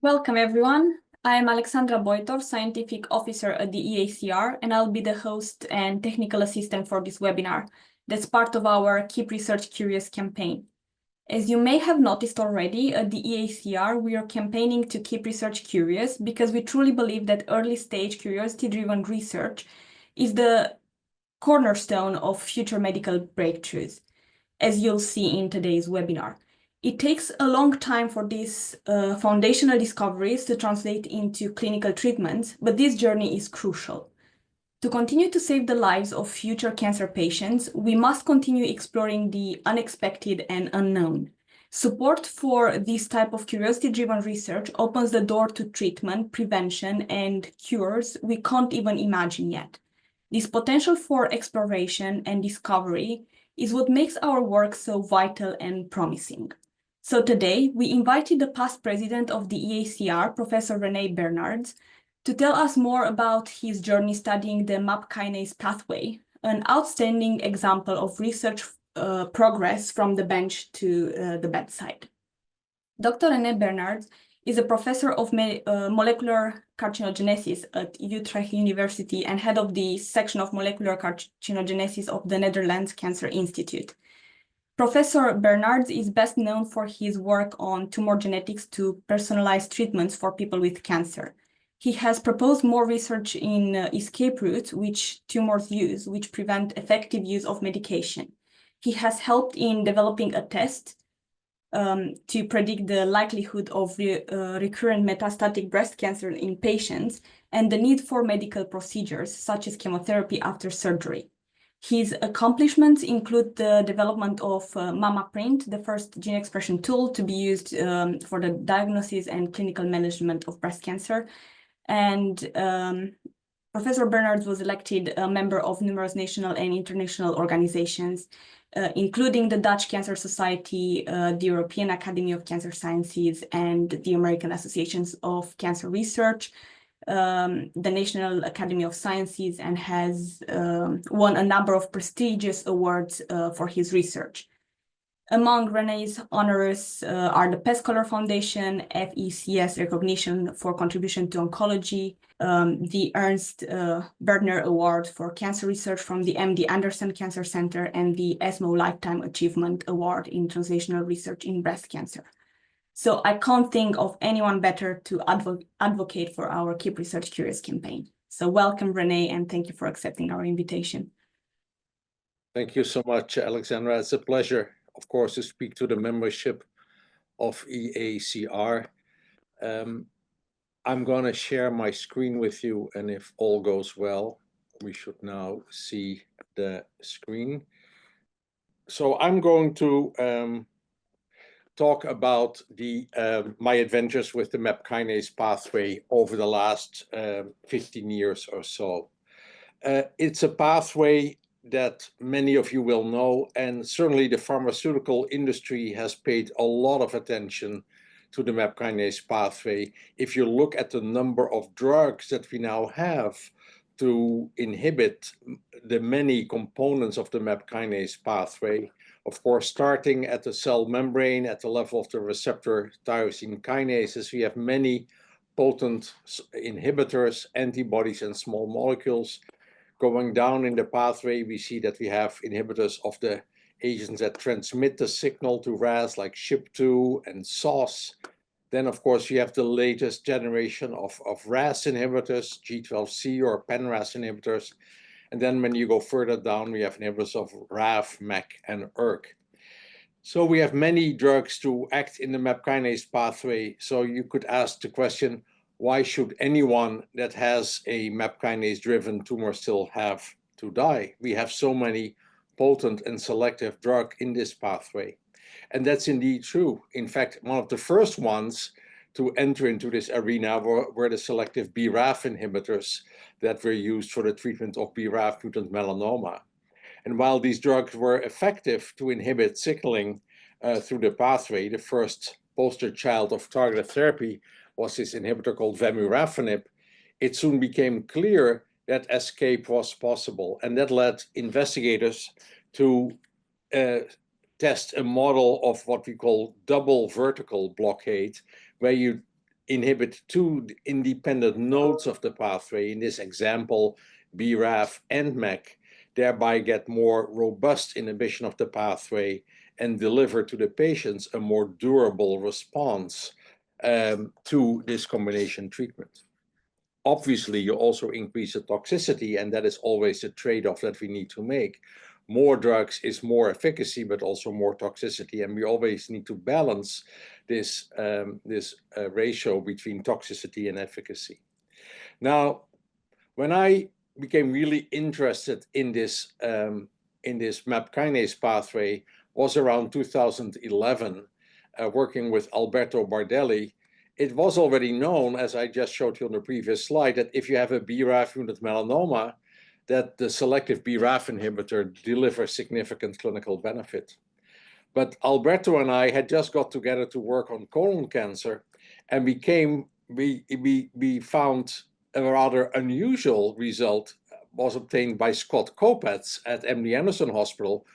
Welcome, everyone. I'm Alexandra Boitov, Scientific Officer at the EACR, and I'll be the host and technical assistant for this webinar that's part of our Keep Research Curious campaign. As you may have noticed already, at the EACR, we are campaigning to keep research curious because we truly believe that early-stage curiosity-driven research is the cornerstone of future medical breakthroughs, as you'll see in today's webinar. It takes a long time for these foundational discoveries to translate into clinical treatments, but this journey is crucial. To continue to save the lives of future cancer patients, we must continue exploring the unexpected and unknown. Support for this type of curiosity-driven research opens the door to treatment, prevention, and cures we can't even imagine yet. This potential for exploration and discovery is what makes our work so vital and promising. So today, we invited the past president of the EACR, Professor René Bernards, to tell us more about his journey studying the MAP kinase pathway, an outstanding example of research progress from the bench to the bedside. Dr. René Bernards is a professor of molecular carcinogenesis at Utrecht University and head of the section of molecular carcinogenesis of the Netherlands Cancer Institute. Professor Bernards is best known for his work on tumor genetics to personalized treatments for people with cancer. He has proposed more research in escape routes which tumors use, which prevent effective use of medication. He has helped in developing a test to predict the likelihood of recurrent metastatic breast cancer in patients and the need for medical procedures such as chemotherapy after surgery. His accomplishments include the development of MammaPrint, the first gene expression tool to be used for the diagnosis and clinical management of breast cancer. And Professor Bernards was elected a member of numerous national and international organizations, including the Dutch Cancer Society, the European Academy of Cancer Sciences, and the American Associations of Cancer Research, the National Academy of Sciences, and has won a number of prestigious awards for his research. Among René's honors are the Pest Scholar Foundation, FECS recognition for contribution to oncology, the Ernst Bergner Award for Cancer Research from the MD Anderson Cancer Center, and the ESMO Lifetime Achievement Award in Translational Research in Breast Cancer. So I can't think of anyone better to advocate for our Keep Research Curious campaign. So welcome, René, and thank you for accepting our invitation. Thank you so much, Alexandra. It's a pleasure, of course, to speak to the membership of EACR. I'm going to share my screen with you, and if all goes well, we should now see the screen. So I'm going to talk about my adventures with the MAP kinase pathway over the last 15 years or so. It's a pathway that many of you will know, and certainly the pharmaceutical industry has paid a lot of attention to the MAP kinase pathway. If you look at the number of drugs that we now have to inhibit the many components of the MAP kinase pathway, of course, starting at the cell membrane at the level of the receptor tyrosine kinases, we have many potent inhibitors, antibodies, and small molecules. Going down in the pathway, we see that we have inhibitors of the agents that transmit the signal to RAS, like SHP2 and SOS. Then, of course, you have the latest generation of RAS inhibitors, G12C or pan-RAS inhibitors. And then when you go further down, we have inhibitors of RAF, MEK, and ERK. So we have many drugs to act in the MAP kinase pathway. So you could ask the question, why should anyone that has a MAP kinase-driven tumor still have to die? We have so many potent and selective drugs in this pathway. And that's indeed true. In fact, one of the first ones to enter into this arena were the selective BRAF inhibitors that were used for the treatment of BRAF mutant melanoma. And while these drugs were effective to inhibit signaling through the pathway, the first poster child of targeted therapy was this inhibitor called vemurafenib, it soon became clear that escape was possible. And that led investigators to test a model of what we call double vertical blockade, where you inhibit two independent nodes of the pathway, in this example, BRAF and MEK, thereby get more robust inhibition of the pathway and deliver to the patients a more durable response to this combination treatment. Obviously, you also increase the toxicity, and that is always the trade-off that we need to make. More drugs is more efficacy, but also more toxicity, and we always need to balance this, ratio between toxicity and efficacy. Now, when I became really interested in this MAP kinase pathway was around 2011, working with Alberto Bardelli. It was already known, as I just showed you on the previous slide, that if you have a BRAF mutant melanoma, that the selective BRAF inhibitor delivers significant clinical benefit. But Alberto and I had just got together to work on colon cancer, and we found a rather unusual result was obtained by Scott Kopetz at MD Anderson Hospital,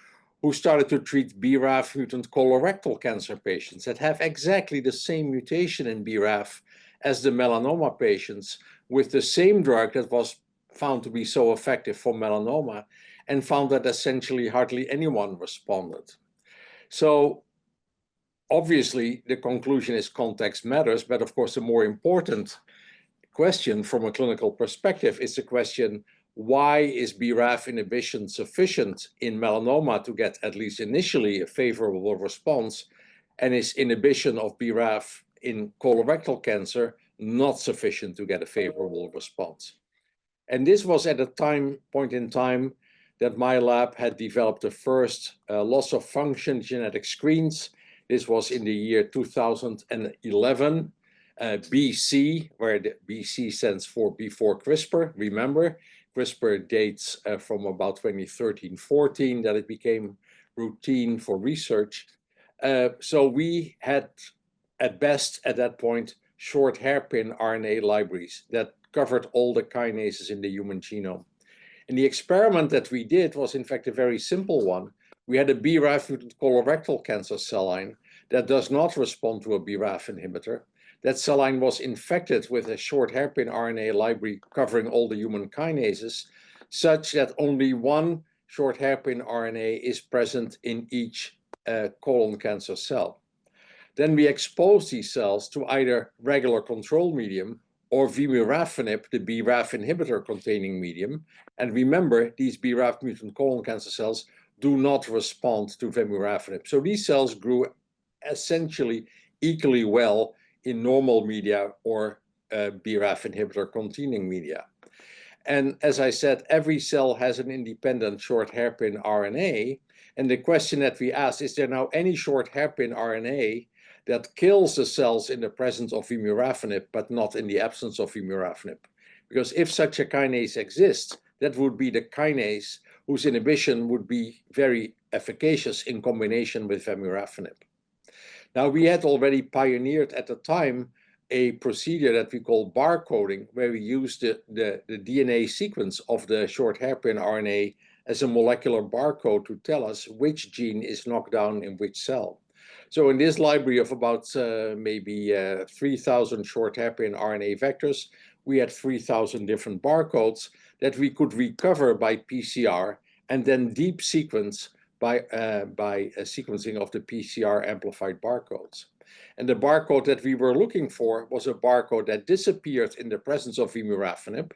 who started to treat BRAF mutant colorectal cancer patients that have exactly the same mutation in BRAF as the melanoma patients, with the same drug that was found to be so effective for melanoma, and found that essentially hardly anyone responded. So obviously the conclusion is context matters, but of course the more important question from a clinical perspective is the question, why is BRAF inhibition sufficient in melanoma to get at least initially a favorable response, and is inhibition of BRAF in colorectal cancer not sufficient to get a favorable response? And this was at a point in time that my lab had developed the first loss of function genetic screens. This was in the year 2011. BC, where the BC stands for before CRISPR. Remember, CRISPR dates from about 2013-14 that it became routine for research. So we had, at best at that point, short hairpin RNA libraries that covered all the kinases in the human genome. And the experiment that we did was in fact a very simple one. We had a BRAF mutant colorectal cancer cell line that does not respond to a BRAF inhibitor. That cell line was infected with a short hairpin RNA library covering all the human kinases, such that only one short hairpin RNA is present in each colon cancer cell. Then we expose these cells to either regular control medium or vemurafenib, the BRAF inhibitor containing medium. And remember, these BRAF mutant colon cancer cells do not respond to vemurafenib. So these cells grew essentially equally well in normal media or BRAF inhibitor containing media. And as I said, every cell has an independent short hairpin RNA. And the question that we asked, is there now any short hairpin RNA that kills the cells in the presence of vemurafenib, but not in the absence of vemurafenib? Because if such a kinase exists, that would be the kinase whose inhibition would be very efficacious in combination with vemurafenib. Now, we had already pioneered at the time a procedure that we call barcoding, where we use the DNA sequence of the short hairpin RNA as a molecular barcode to tell us which gene is knocked down in which cell. So in this library of about maybe 3,000 short hairpin RNA vectors, we had 3,000 different barcodes that we could recover by PCR and then deep sequence by sequencing of the PCR amplified barcodes. And the barcode that we were looking for was a barcode that disappeared in the presence of vemurafenib,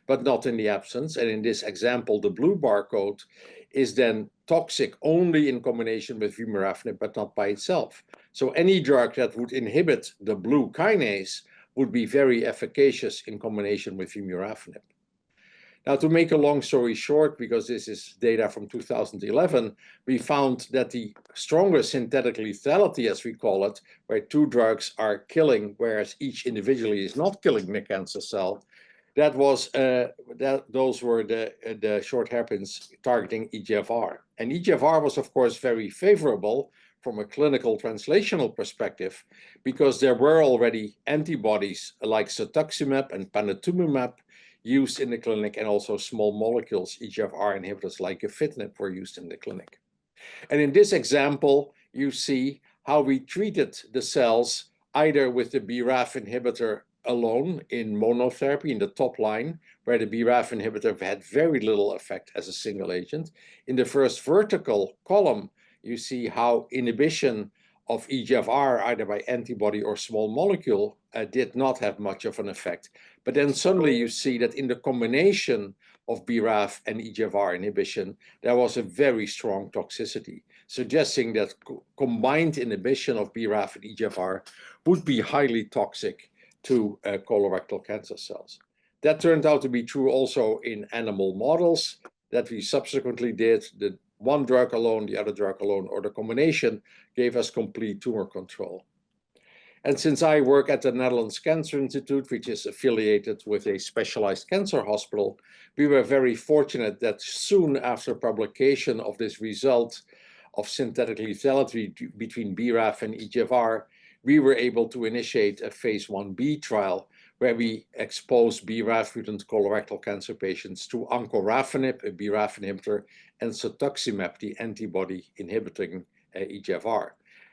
but not in the absence. And in this example, the blue barcode is then toxic only in combination with vemurafenib, but not by itself. So any drug that would inhibit the blue kinase would be very efficacious in combination with vemurafenib. Now, to make a long story short, because this is data from 2011, we found that the strongest synthetic lethality, as we call it, where two drugs are killing, whereas each individually is not killing the cancer cell, those were the short hairpins targeting EGFR. And EGFR was, of course, very favorable from a clinical translational perspective, because there were already antibodies like cetuximab and panitumumab used in the clinic, and also small molecules, EGFR inhibitors like gefitinib were used in the clinic. And in this example, you see how we treated the cells either with the BRAF inhibitor alone in monotherapy in the top line, where the BRAF inhibitor had very little effect as a single agent. In the first vertical column, you see how inhibition of EGFR, either by antibody or small molecule, did not have much of an effect. But then suddenly you see that in the combination of BRAF and EGFR inhibition, there was a very strong toxicity, suggesting that combined inhibition of BRAF and EGFR would be highly toxic to colorectal cancer cells. That turned out to be true also in animal models that we subsequently did. The one drug alone, the other drug alone, or the combination gave us complete tumor control. And since I work at the Netherlands Cancer Institute, which is affiliated with a specialized cancer hospital, we were very fortunate that soon after publication of this result of synthetic lethality between BRAF and EGFR, we were able to initiate a phase 1b trial where we exposed BRAF mutant colorectal cancer patients to encorafenib, a BRAF inhibitor, and cetuximab, the antibody inhibiting EGFR.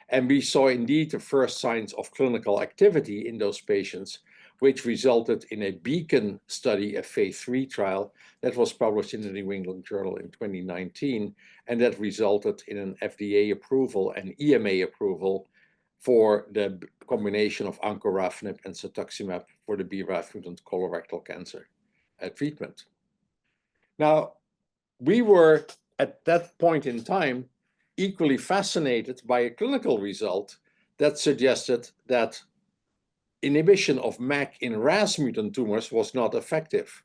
And we saw indeed the first signs of clinical activity in those patients, which resulted in a Beacon study, a phase 3 trial that was published in the New England Journal in 2019, and that resulted in an FDA approval and EMA approval for the combination of encorafenib and cetuximab for the BRAF mutant colorectal cancer treatment. Now, we were at that point in time equally fascinated by a clinical result that suggested that inhibition of MEK in RAS mutant tumors was not effective.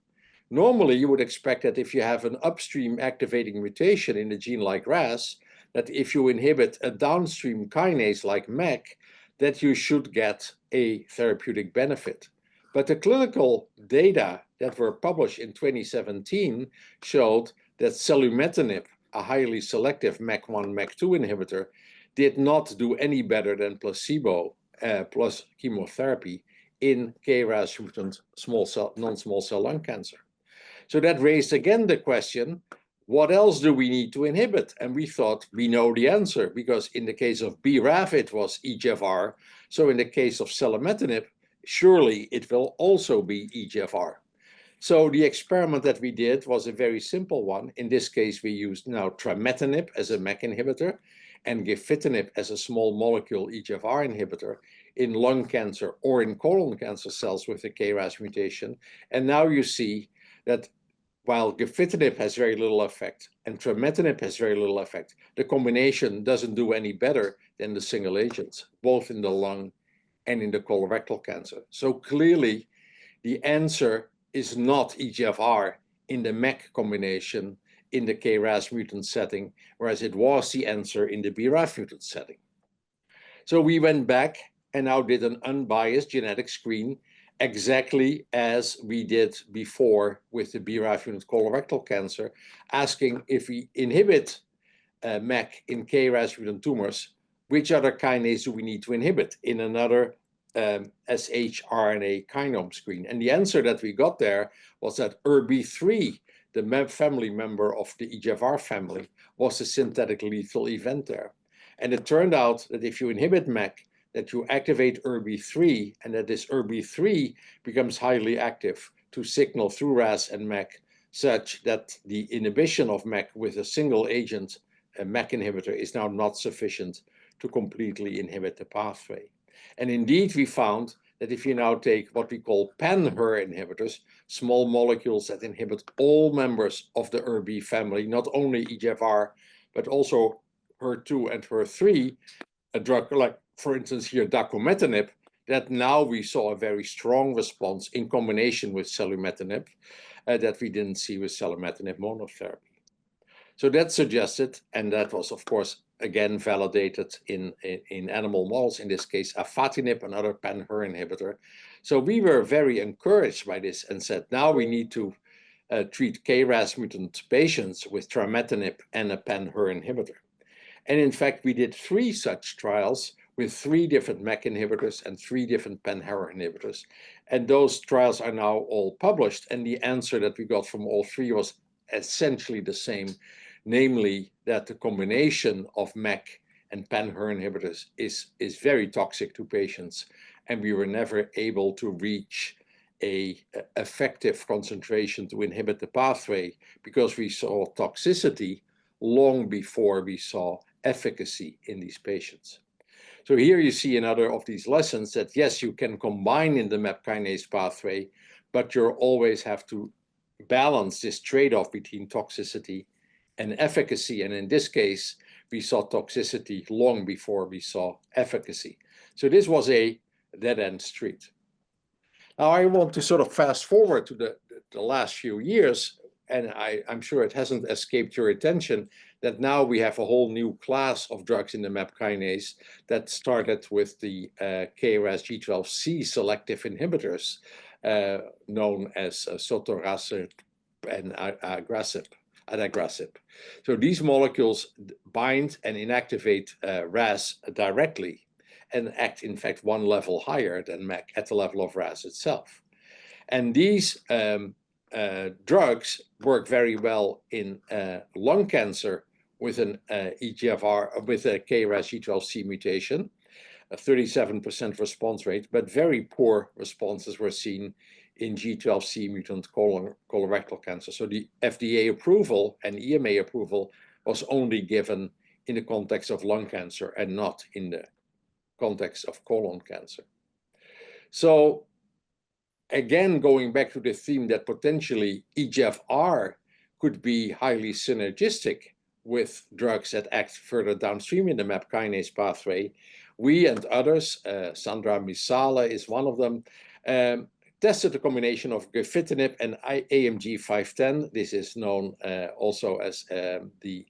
Normally, you would expect that if you have an upstream activating mutation in a gene like RAS, that if you inhibit a downstream kinase like MEK, that you should get a therapeutic benefit. But the clinical data that were published in 2017 showed that selumetinib, a highly selective MEK1, MEK2 inhibitor, did not do any better than placebo plus chemotherapy in KRAS mutant non-small cell lung cancer. So that raised again the question, what else do we need to inhibit? And we thought we know the answer, because in the case of BRAF, it was EGFR. So in the case of selumetinib, surely it will also be EGFR. So the experiment that we did was a very simple one. In this case, we used now trametinib as a MEK inhibitor and gefitinib as a small molecule EGFR inhibitor in lung cancer or in colon cancer cells with a KRAS mutation. And now you see that while gefitinib has very little effect and trametinib has very little effect, the combination doesn't do any better than the single agents, both in the lung and in the colorectal cancer. So clearly, the answer is not EGFR in the MEK combination in the KRAS mutant setting, whereas it was the answer in the BRAF mutant setting. So we went back and now did an unbiased genetic screen exactly as we did before with the BRAF mutant colorectal cancer, asking if we inhibit MEK in KRAS mutant tumors, which other kinase do we need to inhibit in another shRNA kinome screen? And the answer that we got there was that ERB3, the family member of the EGFR family, was a synthetic lethal event there. And it turned out that if you inhibit MEK, that you activate ERB3, and that this ERB3 becomes highly active to signal through RAS and MEK, such that the inhibition of MEK with a single agent, a MEK inhibitor, is now not sufficient to completely inhibit the pathway. And indeed, we found that if you now take what we call pan-HER inhibitors, small molecules that inhibit all members of the ERB family, not only EGFR, but also HER2 and HER3, a drug like, for instance, here, dacometinib, that now we saw a very strong response in combination with selumetinib that we didn't see with selumetinib monotherapy. So that suggested, and that was, of course, again validated in animal models, in this case, afatinib, another pan-HER inhibitor. So we were very encouraged by this and said, now we need to treat KRAS mutant patients with trametinib and a pan-HER inhibitor. And in fact, we did 3 such trials with 3 different MEK inhibitors and 3 different pan-HER inhibitors. And those trials are now all published. And the answer that we got from all 3 was essentially the same, namely that the combination of MEK and pan-HER inhibitors is very toxic to patients, and we were never able to reach a effective concentration to inhibit the pathway because we saw toxicity long before we saw efficacy in these patients. So here you see another of these lessons that yes, you can combine in the MAP kinase pathway, but you always have to balance this trade-off between toxicity and efficacy. And in this case, we saw toxicity long before we saw efficacy. So this was a dead-end street. Now I want to sort of fast forward to the last few years, and I'm sure it hasn't escaped your attention that now we have a whole new class of drugs in the MAP kinase that started with the KRAS G12C selective inhibitors, known as sotorasib and adagrasib. So these molecules bind and inactivate RAS directly and act, in fact, one level higher than MEK at the level of RAS itself. And these drugs work very well in lung cancer with an EGFR, with a KRAS G12C mutation, a 37% response rate, but very poor responses were seen in G12C mutant colorectal cancer. So the FDA approval and EMA approval was only given in the context of lung cancer and not in the context of colon cancer. So again, going back to the theme that potentially EGFR could be highly synergistic with drugs that act further downstream in the MAP kinase pathway, we and others, Sandra Misala is one of them, tested a combination of gefitinib and AMG 510. This is known also as the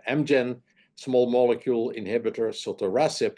Amgen small molecule inhibitor, sotorasib.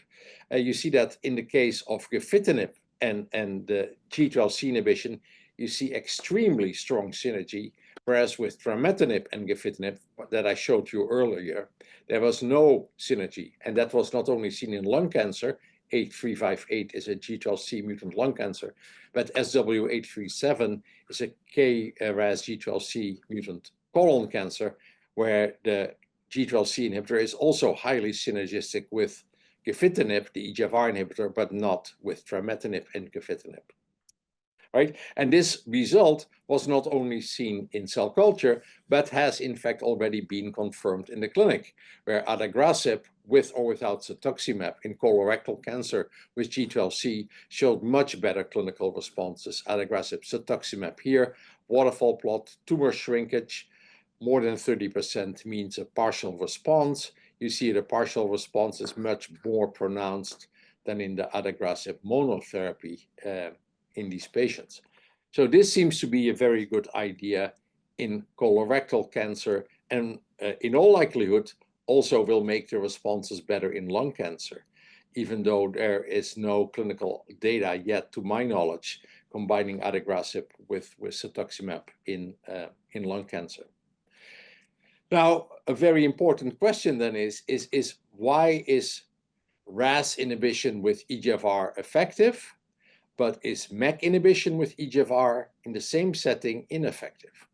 You see that in the case of gefitinib and the G12C inhibition, you see extremely strong synergy, whereas with trametinib and gefitinib that I showed you earlier, there was no synergy. And that was not only seen in lung cancer, 8358 is a G12C mutant lung cancer, but SW837 is a KRAS G12C mutant colon cancer, where the G12C inhibitor is also highly synergistic with gefitinib, the EGFR inhibitor, but not with trametinib and gefitinib. Right? And this result was not only seen in cell culture, but has in fact already been confirmed in the clinic, where adagrasib, with or without cetuximab in colorectal cancer with G12C, showed much better clinical responses. Adagrasib, cetuximab here, waterfall plot, tumor shrinkage, more than 30% means a partial response. You see the partial response is much more pronounced than in the adagrasib monotherapy in these patients. So this seems to be a very good idea in colorectal cancer, and in all likelihood also will make the responses better in lung cancer, even though there is no clinical data yet, to my knowledge, combining adagrasib with cetuximab in lung cancer. Now, a very important question then is why is RAS inhibition with EGFR effective, but is MEK inhibition with EGFR in the same setting ineffective?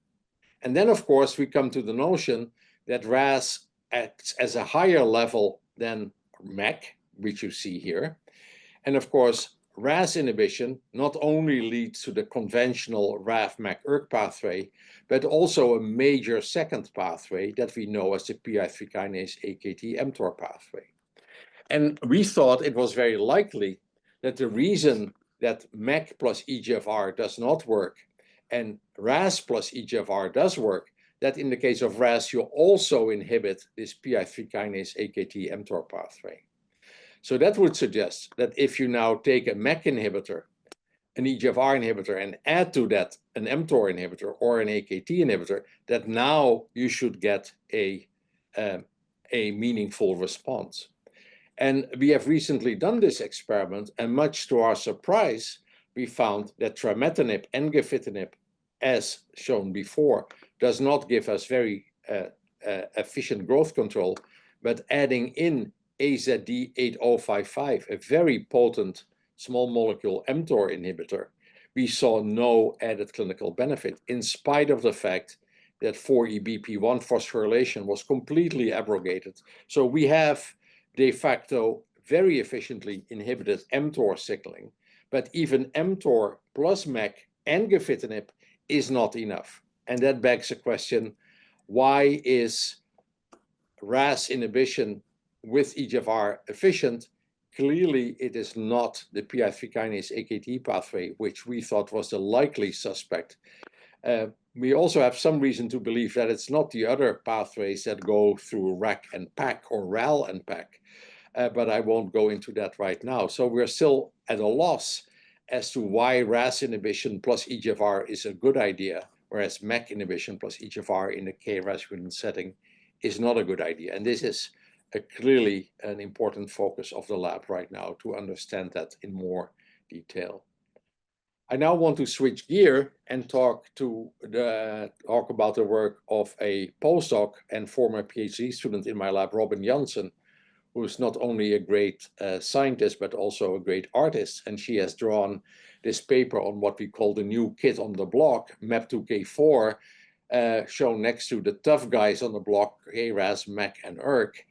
And then, of course, we come to the notion that RAS acts as a higher level than MEK, which you see here. And of course, RAS inhibition not only leads to the conventional RAF-MEK-ERK pathway, but also a major second pathway that we know as the PI3 kinase AKT-mTOR pathway. And we thought it was very likely that the reason that MEK plus EGFR does not work and RAS plus EGFR does work, that in the case of RAS, you also inhibit this PI3 kinase AKT-mTOR pathway. So that would suggest that if you now take a MEK inhibitor, an EGFR inhibitor, and add to that an mTOR inhibitor or an AKT inhibitor, that now you should get a meaningful response. And we have recently done this experiment, and much to our surprise, we found that trametinib and gefitinib, as shown before, does not give us very efficient growth control, but adding in AZD8055, a very potent small molecule mTOR inhibitor, we saw no added clinical benefit, in spite of the fact that 4E-BP1 phosphorylation was completely abrogated. So we have de facto very efficiently inhibited mTOR signaling, but even mTOR plus MEK and gefitinib is not enough. And that begs the question, why is RAS inhibition with EGFR efficient? Clearly, it is not the PI3 kinase AKT pathway, which we thought was the likely suspect. We also have some reason to believe that it's not the other pathways that go through RAC and PAC or RAL and PAC, but I won't go into that right now. So we're still at a loss as to why RAS inhibition plus EGFR is a good idea, whereas MEK inhibition plus EGFR in the KRAS mutant setting is not a good idea. And this is clearly an important focus of the lab right now to understand that in more detail. I now want to switch gear and talk about the work of a postdoc and former PhD student in my lab, Robin Janssen, who is not only a great scientist, but also a great artist. And she has drawn this paper on what we call the new kid on the block, MAPK4, shown next to the tough guys on the block, KRAS, MEK, and ERK.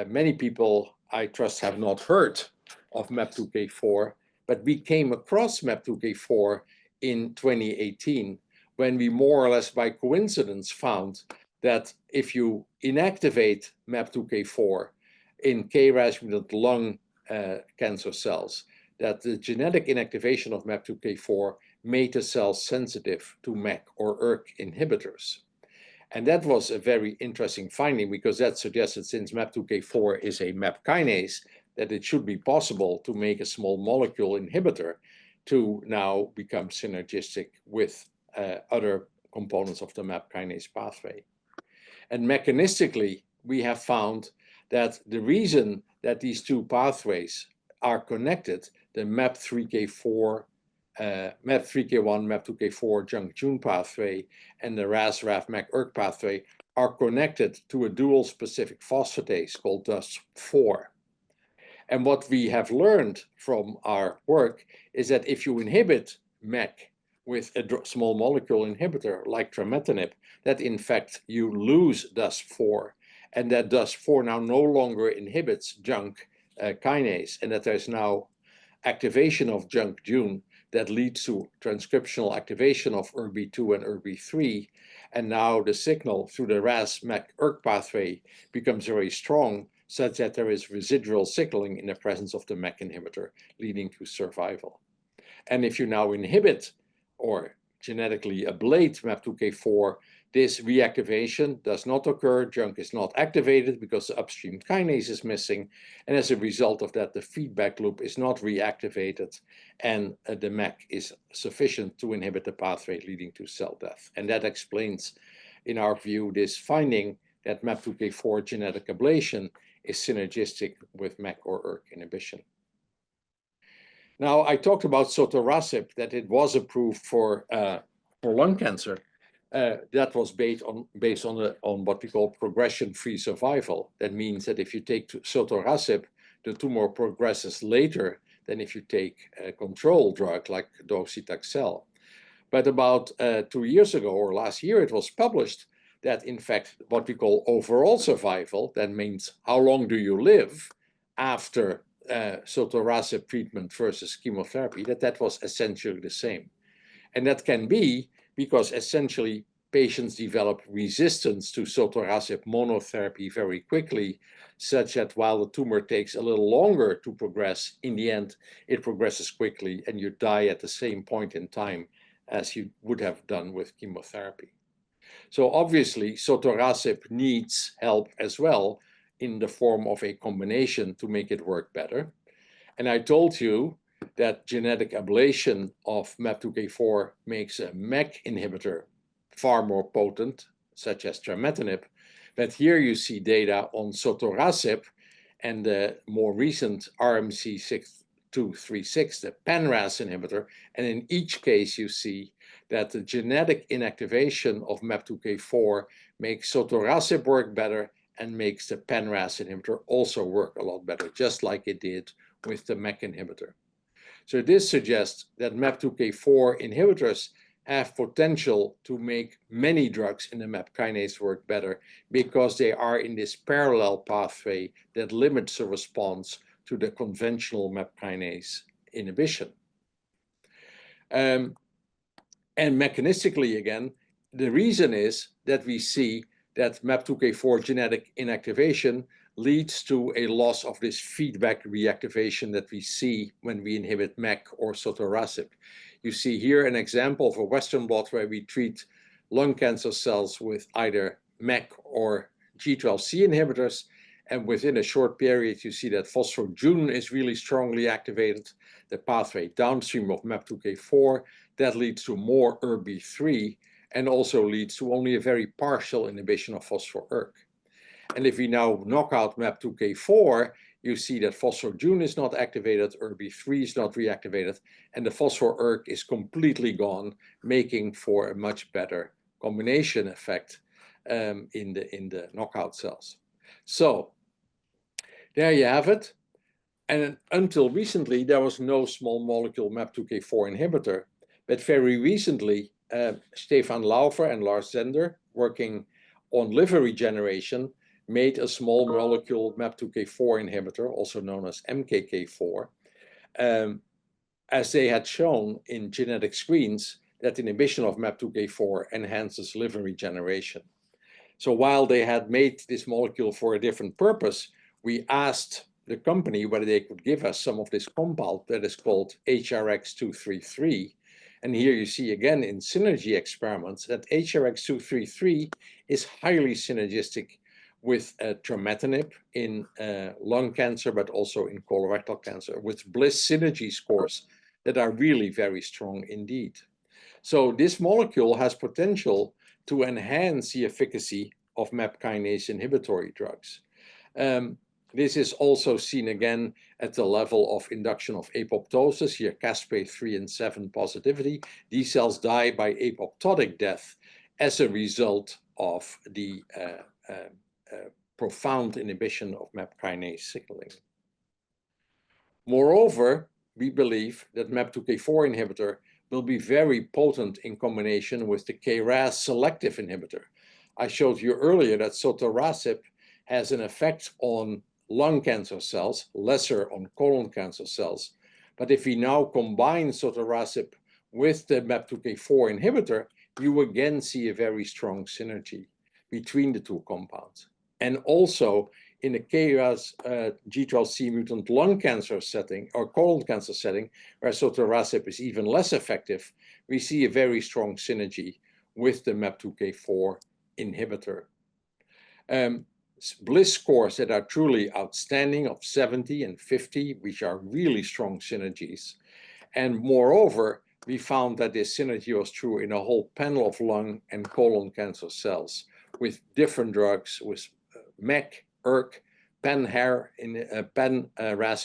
Many people, I trust, have not heard of MAPK4, but we came across MAPK4 in 2018, when we more or less by coincidence found that if you inactivate MAPK4 in KRAS mutant lung cancer cells, that the genetic inactivation of MAPK4 made the cells sensitive to MEK or ERK inhibitors. And that was a very interesting finding, because that suggested, since MAPK4 is a MAP kinase, that it should be possible to make a small molecule inhibitor to now become synergistic with other components of the MAP kinase pathway. And mechanistically, we have found that the reason that these two pathways are connected, the MAP3K1, MAP2K4 junk-Jun pathway, and the RAS-RAF-MEK-ERK pathway, are connected to a dual specific phosphatase called DUS4. And what we have learned from our work is that if you inhibit MEK with a small molecule inhibitor like trametinib, that in fact you lose DUS4, and that DUS4 now no longer inhibits junk kinase, and that there's now activation of junk-Jun that leads to transcriptional activation of ERB2 and ERB3, and now the signal through the RAS-MEK-ERK pathway becomes very strong, such that there is residual signaling in the presence of the MEK inhibitor, leading to survival. And if you now inhibit or genetically ablate MAPK4, this reactivation does not occur, junk is not activated because the upstream kinase is missing, and as a result of that, the feedback loop is not reactivated, and the MEK is sufficient to inhibit the pathway, leading to cell death. And that explains, in our view, this finding that MAPK4 genetic ablation is synergistic with MEK or ERK inhibition. Now, I talked about sotorasib, that it was approved for lung cancer. That was based on what we call progression-free survival. That means that if you take sotorasib, the tumor progresses later than if you take a control drug like docetaxel. But about 2 years ago, or last year, it was published that in fact what we call overall survival, that means how long do you live after sotorasib treatment versus chemotherapy, that was essentially the same. And that can be because essentially patients develop resistance to sotorasib monotherapy very quickly, such that while the tumor takes a little longer to progress, in the end it progresses quickly and you die at the same point in time as you would have done with chemotherapy. So obviously, sotorasib needs help as well in the form of a combination to make it work better. And I told you that genetic ablation of MAPK4 makes a MEK inhibitor far more potent, such as trametinib. But here you see data on sotorasib and the more recent RMC-6236, the pan-RAS inhibitor. And in each case, you see that the genetic inactivation of MAPK4 makes sotorasib work better and makes the pan-RAS inhibitor also work a lot better, just like it did with the MEK inhibitor. So this suggests that MAPK4 inhibitors have potential to make many drugs in the MAP kinase work better because they are in this parallel pathway that limits the response to the conventional MAP kinase inhibition. And mechanistically, again, the reason is that we see that MAP2K4 genetic inactivation leads to a loss of this feedback reactivation that we see when we inhibit MEK or sotorasib. You see here an example of a Western blot where we treat lung cancer cells with either MEK or G12C inhibitors, and within a short period you see that phospho-Jun is really strongly activated, the pathway downstream of MAP2K4, that leads to more ERB3 and also leads to only a very partial inhibition of phospho-ERK. And if we now knock out MAP2K4, you see that phospho-Jun is not activated, ERB3 is not reactivated, and the phospho-ERK is completely gone, making for a much better combination effect in the knockout cells. So there you have it. And until recently, there was no small molecule MAP2K4 inhibitor. But very recently, Stefan Laufer and Lars Zender, working on liver regeneration, made a small molecule MAP2K4 inhibitor, also known as MKK4, as they had shown in genetic screens that inhibition of MAP2K4 enhances liver regeneration. So while they had made this molecule for a different purpose, we asked the company whether they could give us some of this compound that is called HRX233. And here you see again in synergy experiments that HRX233 is highly synergistic with trametinib in lung cancer, but also in colorectal cancer, with Bliss synergy scores that are really very strong indeed. So this molecule has potential to enhance the efficacy of MAP kinase inhibitory drugs. This is also seen again at the level of induction of apoptosis, here caspase-3 and 7 positivity. These cells die by apoptotic death as a result of the profound inhibition of MAP kinase signaling. Moreover, we believe that MAP2K4 inhibitor will be very potent in combination with the KRAS selective inhibitor. I showed you earlier that sotorasib has an effect on lung cancer cells, lesser on colon cancer cells. But if we now combine sotorasib with the MAP2K4 inhibitor, you again see a very strong synergy between the two compounds. And also in the KRAS G12C mutant lung cancer setting or colon cancer setting, where sotorasib is even less effective, we see a very strong synergy with the MAP2K4 inhibitor. Bliss scores that are truly outstanding of 70 and 50, which are really strong synergies. And moreover, we found that this synergy was true in a whole panel of lung and colon cancer cells with different drugs, with MEK, ERK, pan-RAS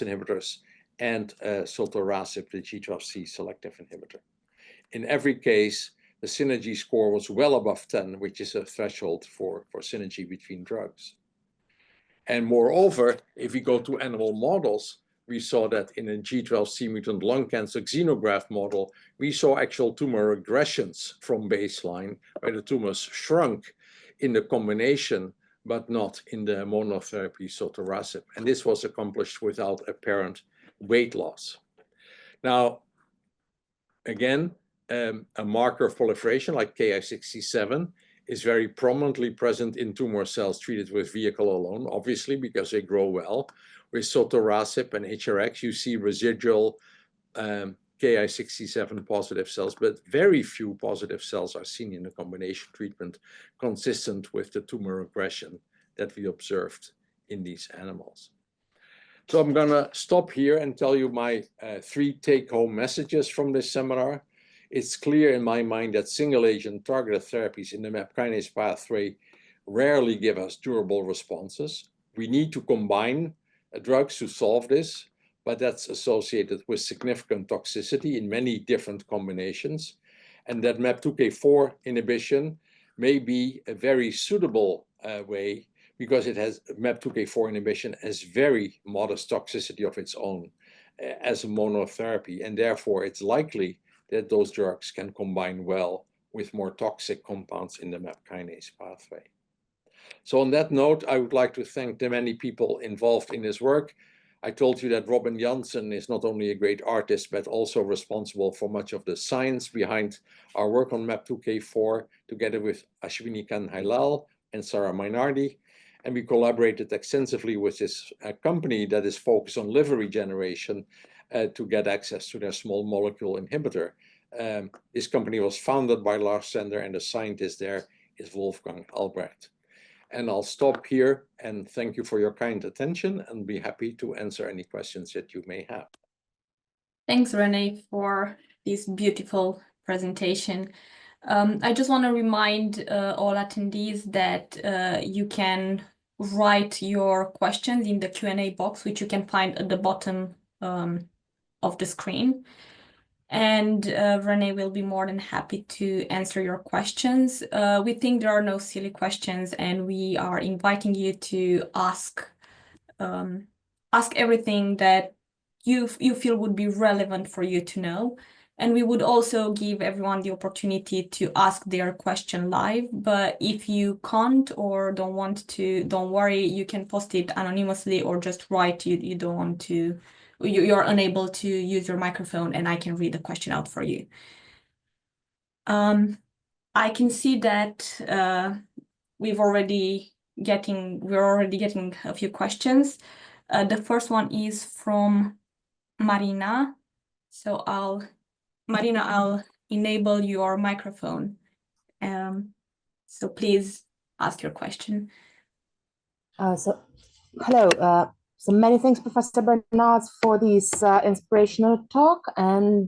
inhibitors, and sotorasib, the G12C selective inhibitor. In every case, the synergy score was well above 10, which is a threshold for synergy between drugs. And moreover, if we go to animal models, we saw that in a G12C mutant lung cancer xenograft model, we saw actual tumor regressions from baseline, where the tumors shrunk in the combination, but not in the monotherapy sotorasib. And this was accomplished without apparent weight loss. Now, again, a marker of proliferation like Ki67 is very prominently present in tumor cells treated with vehicle alone, obviously because they grow well. With sotorasib and HRX, you see residual Ki67 positive cells, but very few positive cells are seen in the combination treatment consistent with the tumor regression that we observed in these animals. So I'm gonna stop here and tell you my 3 take-home messages from this seminar. It's clear in my mind that single-agent targeted therapies in the MAP kinase pathway rarely give us durable responses. We need to combine drugs to solve this, but that's associated with significant toxicity in many different combinations. And that MAP2K4 inhibition may be a very suitable way because it has MAP2K4 inhibition has very modest toxicity of its own as a monotherapy, and therefore it's likely that those drugs can combine well with more toxic compounds in the MAP kinase pathway. So on that note, I would like to thank the many people involved in this work. I told you that Robin Janssen is not only a great artist, but also responsible for much of the science behind our work on MAPK4, together with Ashwini Kanhailal and Sarah Mainardi. And we collaborated extensively with this company that is focused on liver regeneration to get access to their small molecule inhibitor. This company was founded by Lars Sender, and the scientist there is Wolfgang Albrecht. And I'll stop here and thank you for your kind attention and be happy to answer any questions that you may have. Thanks, René, for this beautiful presentation. I just want to remind all attendees that you can write your questions in the Q&A box, which you can find at the bottom of the screen. And René will be more than happy to answer your questions. We think there are no silly questions, and we are inviting you to ask everything that you feel would be relevant for you to know. And we would also give everyone the opportunity to ask their question live. But if you can't or don't want to, don't worry, you can post it anonymously or just write you don't want to. You're unable to use your microphone, and I can read the question out for you. I can see that we're already getting a few questions. The first one is from Marina. So Marina, I'll enable your microphone. So please ask your question. Hello. So many thanks, Professor Bernards, for this inspirational talk. And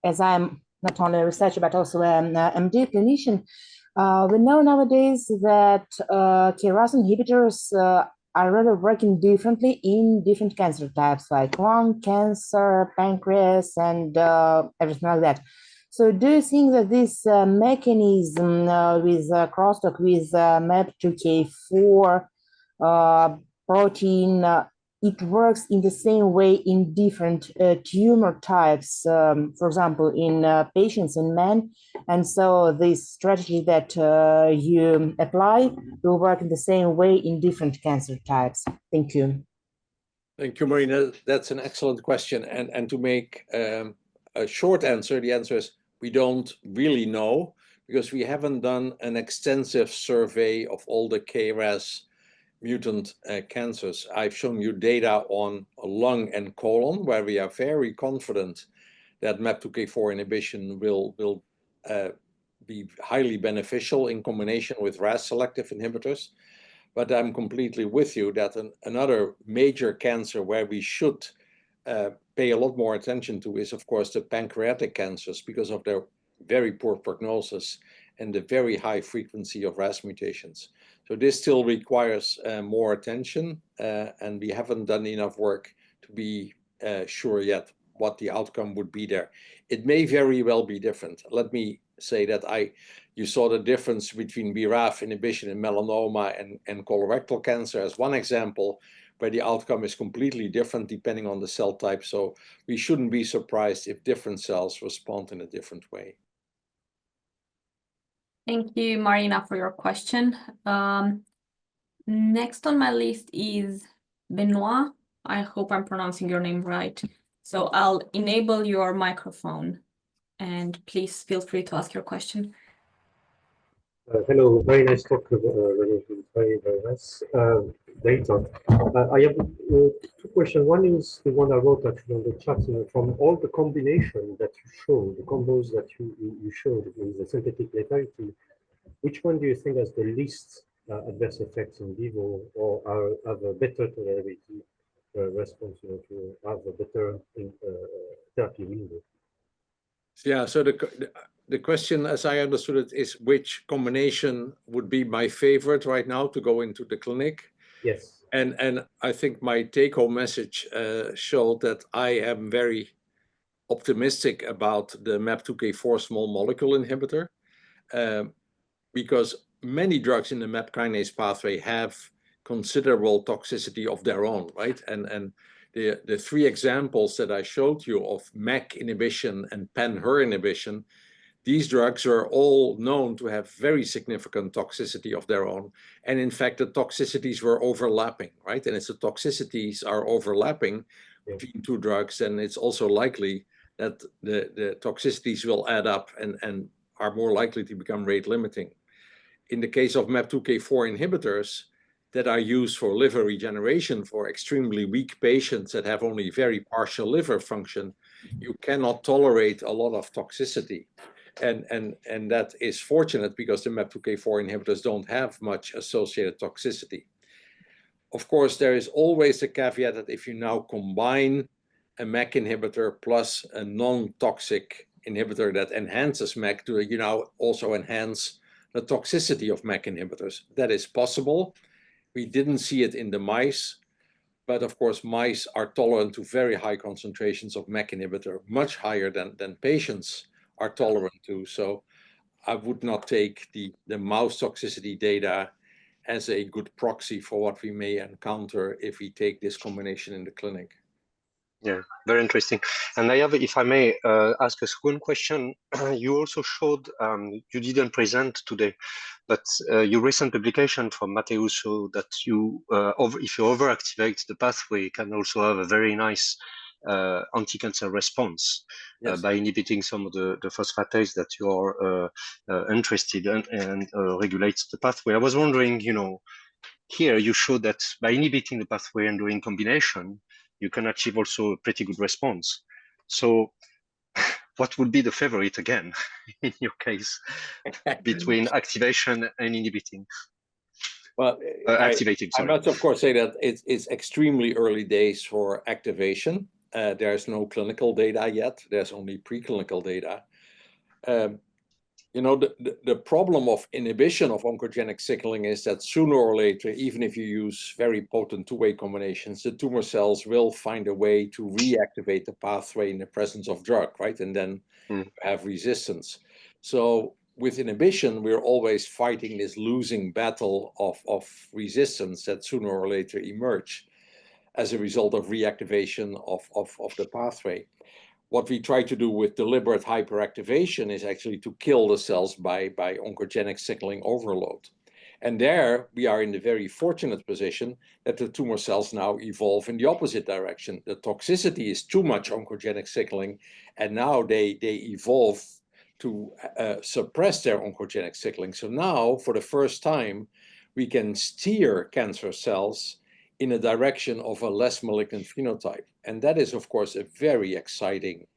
as I'm not only a researcher, but also an MD clinician, we know nowadays that KRAS inhibitors are really working differently in different cancer types, like lung cancer, pancreas, and everything like that. So do you think that this mechanism with crosstalk with MAPK4 protein, it works in the same way in different tumor types, for example, in patients and men? And so this strategy that you apply will work in the same way in different cancer types. Thank you. Thank you, Marina. That's an excellent question. And to make a short answer, the answer is we don't really know, because we haven't done an extensive survey of all the KRAS mutant cancers. I've shown you data on lung and colon, where we are very confident that MAPK4 inhibition will be highly beneficial in combination with RAS selective inhibitors. But I'm completely with you that another major cancer where we should pay a lot more attention to is, of course, the pancreatic cancers, because of their very poor prognosis and the very high frequency of RAS mutations. So this still requires more attention, and we haven't done enough work to be sure yet what the outcome would be there. It may very well be different. Let me say that you saw the difference between BRAF inhibition in melanoma and colorectal cancer as one example, where the outcome is completely different depending on the cell type. So we shouldn't be surprised if different cells respond in a different way. Thank you, Marina, for your question. Next on my list is Benoit. I hope I'm pronouncing your name right. So I'll enable your microphone, and please feel free to ask your question. Hello, very nice talk, very nice data. I have two questions. One is the one I wrote actually on the chat. From all the combination that you showed, the combos that you showed with the synthetic lethality, which one do you think has the least adverse effects in vivo, or have a better tolerability response, to have a better therapy window? Yeah, so the question, as I understood it, is which combination would be my favorite right now to go into the clinic? Yes. And I think my take-home message showed that I am very optimistic about the MAPK4 small molecule inhibitor, because many drugs in the MAP kinase pathway have considerable toxicity of their own, right? And the three examples that I showed you of MEK inhibition and pan-HER inhibition, these drugs are all known to have very significant toxicity of their own. And in fact, the toxicities were overlapping, right? And if the toxicities are overlapping between two drugs, then it's also likely that the toxicities will add up and are more likely to become rate limiting. In the case of MAPK4 inhibitors that are used for liver regeneration for extremely weak patients that have only very partial liver function, you cannot tolerate a lot of toxicity. And that is fortunate because the MAPK4 inhibitors don't have much associated toxicity. Of course, there is always a caveat that if you now combine a MEK inhibitor plus a non-toxic inhibitor that enhances MEK, you now also enhance the toxicity of MEK inhibitors. That is possible. We didn't see it in the mice, but of course, mice are tolerant to very high concentrations of MEK inhibitor, much higher than patients are tolerant to. So I would not take the mouse toxicity data as a good proxy for what we may encounter if we take this combination in the clinic. Yeah, very interesting. And I have, if I may ask a second question, you also showed, you didn't present today, but your recent publication from Mateusz showed that you, if you overactivate the pathway, can also have a very nice anti-cancer response by inhibiting some of the phosphatase that you are interested in and regulates the pathway. I was wondering, you know, here you showed that by inhibiting the pathway and doing combination, you can achieve also a pretty good response. So what would be the favorite again, in your case, between activation and inhibiting? Well, activating, I must of course say that it's extremely early days for activation. There's no clinical data yet. There's only preclinical data. You know, the problem of inhibition of oncogenic signaling is that sooner or later, even if you use very potent two-way combinations, the tumor cells will find a way to reactivate the pathway in the presence of drug, right? And then have resistance. So with inhibition, we're always fighting this losing battle of resistance that sooner or later emerge as a result of reactivation of the pathway. What we try to do with deliberate hyperactivation is actually to kill the cells by oncogenic signaling overload. And there we are in the very fortunate position that the tumor cells now evolve in the opposite direction. The toxicity is too much oncogenic signaling, and now they evolve to suppress their oncogenic signaling. So now, for the first time, we can steer cancer cells in a direction of a less malignant phenotype. And that is, of course, a very exciting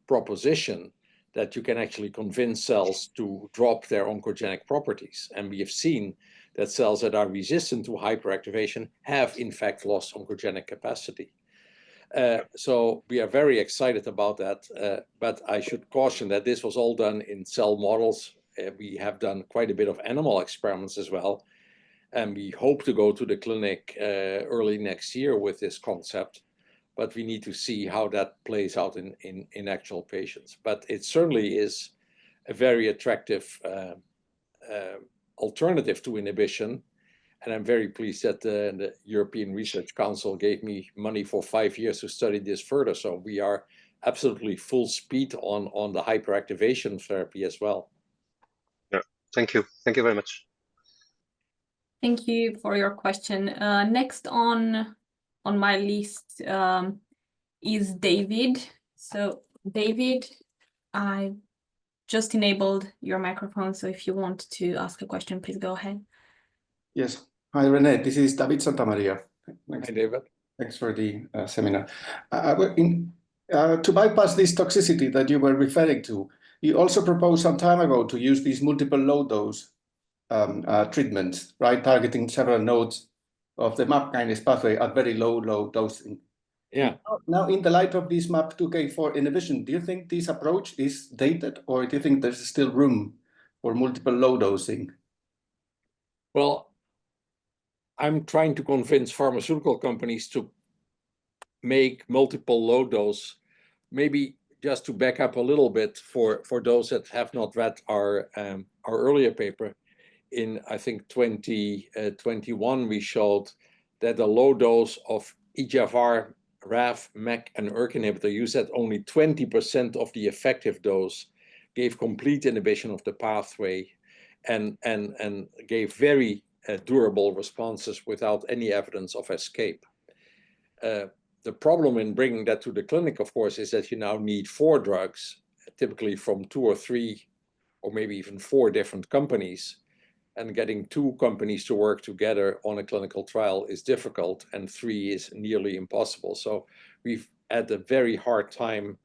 proposition that you can actually convince cells to drop their oncogenic properties. And we have seen that cells that are resistant to hyperactivation have, in fact, lost oncogenic capacity. So we are very excited about that. But I should caution that this was all done in cell models. We have done quite a bit of animal experiments as well. And we hope to go to the clinic early next year with this concept, but we need to see how that plays out in actual patients. But it certainly is a very attractive alternative to inhibition. And I'm very pleased that the European Research Council gave me money for 5 years to study this further. So we are absolutely full speed on the hyperactivation therapy as well. Yeah, thank you. Thank you very much. Thank you for your question. Next on my list is David. So David, I just enabled your microphone. So if you want to ask a question, please go ahead. Yes. Hi, René. This is David Santamaria. Thanks. Hi, David. Thanks for the seminar. To bypass this toxicity that you were referring to, you also proposed some time ago to use these multiple low dose treatments, right? Targeting several nodes of the MAP kinase pathway at very low dosing. Yeah. Now, in the light of this MAPK4 inhibition, do you think this approach is dated, or do you think there's still room for multiple low dosing? Well, I'm trying to convince pharmaceutical companies to make multiple low dose. Maybe just to back up a little bit for those that have not read our earlier paper, in I think 2021 we showed that a low dose of EGFR RAF, MEK, and ERK inhibitor, you said only 20% of the effective dose gave complete inhibition of the pathway and gave very durable responses without any evidence of escape. The problem in bringing that to the clinic, of course, is that you now need 4 drugs, typically from 2 or 3 or maybe even 4 different companies. And getting 2 companies to work together on a clinical trial is difficult, and 3 is nearly impossible. So we've had a very hard time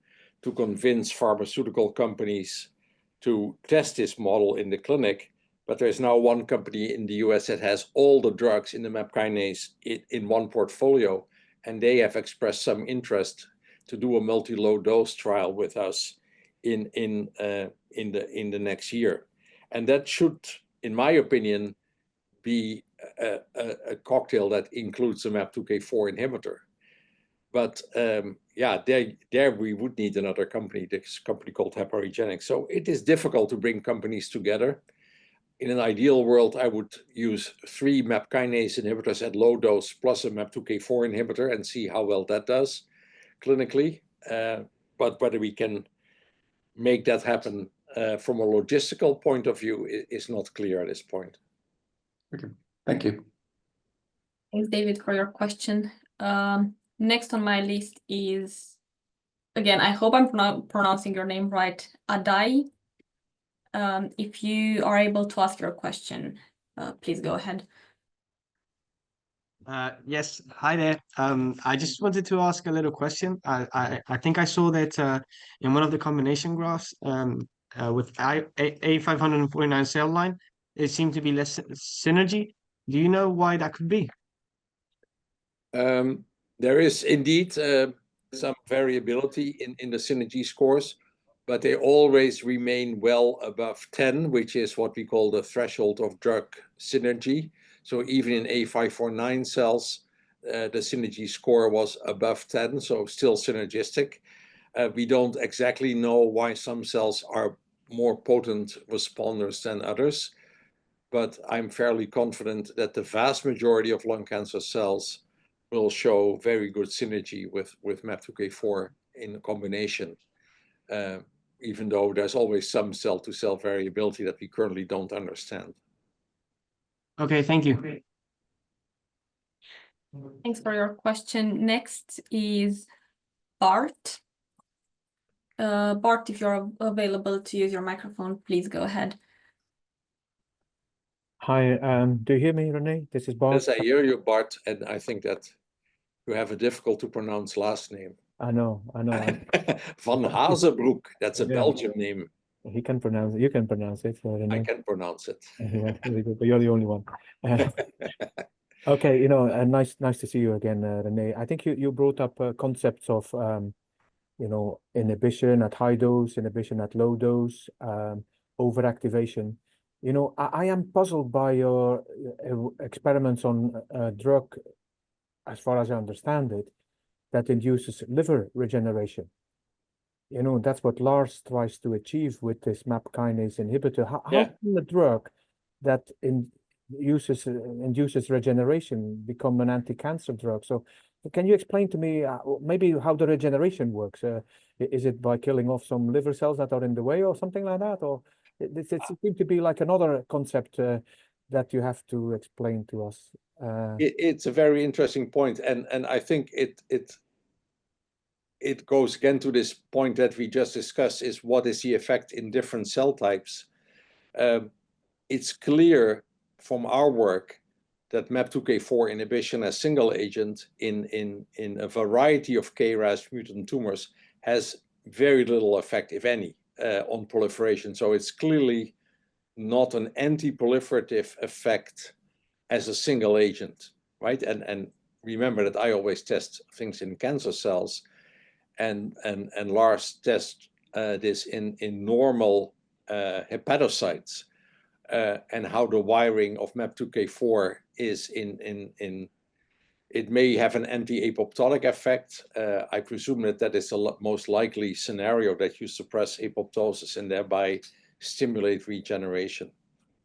to convince pharmaceutical companies to test this model in the clinic. But there's now one company in the US that has all the drugs in the MAP kinase in one portfolio, and they have expressed some interest to do a multi-low dose trial with us in the next year. And that should, in my opinion, be a cocktail that includes the MAPK4 inhibitor. But yeah, there we would need another company, this company called Heparigenics. So it is difficult to bring companies together. In an ideal world, I would use 3 MAP kinase inhibitors at low dose plus a MAPK4 inhibitor and see how well that does clinically. But whether we can make that happen from a logistical point of view is not clear at this point. Okay, thank you. Thanks, David, for your question. Next on my list is, again, I hope I'm pronouncing your name right, Adai. If you are able to ask your question, please go ahead. Yes, hi there. I just wanted to ask a little question. I think I saw that in one of the combination graphs with A549 cell line, it seemed to be less synergy. Do you know why that could be? There is indeed some variability in the synergy scores, but they always remain well above 10, which is what we call the threshold of drug synergy. So even in A549 cells, the synergy score was above 10, so still synergistic. We don't exactly know why some cells are more potent responders than others, but I'm fairly confident that the vast majority of lung cancer cells will show very good synergy with MAPK4 in combination, even though there's always some cell-to-cell variability that we currently don't understand. Okay, thank you. Thanks for your question. Next is Bart. Bart, if you're available to use your microphone, please go ahead. Hi, do you hear me, René? This is Bart. Yes, I hear you, Bart, and I think that you have a difficult to pronounce last name. I know. Van Hazebroek, that's a Yeah. Belgian name. He can pronounce it. You can pronounce it, René. I can pronounce it. Yeah, really good, but you're the only one. Okay, you know, nice to see you again, René. I think you brought up concepts of, you know, inhibition at high dose, inhibition at low dose, overactivation. You know, I am puzzled by your experiments on a drug, as far as I understand it, that induces liver regeneration. You know, that's what Lars tries to achieve with this MAP kinase inhibitor. How can a drug that induces regeneration become an anti-cancer drug? So can you explain to me maybe how the regeneration works? Is it by killing off some liver cells that are in the way or something like that? Or it seems to be like another concept that you have to explain to us. It's a very interesting point, and I think it goes again to this point that we just discussed, is what is the effect in different cell types. It's clear from our work that MAPK4 inhibition as single agent in a variety of KRAS mutant tumors has very little effect, if any, on proliferation. So it's clearly not an anti-proliferative effect as a single agent, right? And remember that I always test things in cancer cells, and Lars tests this in normal hepatocytes, and how the wiring of MAPK4 is in it may have an anti-apoptotic effect. I presume that is the most likely scenario, that you suppress apoptosis and thereby stimulate regeneration.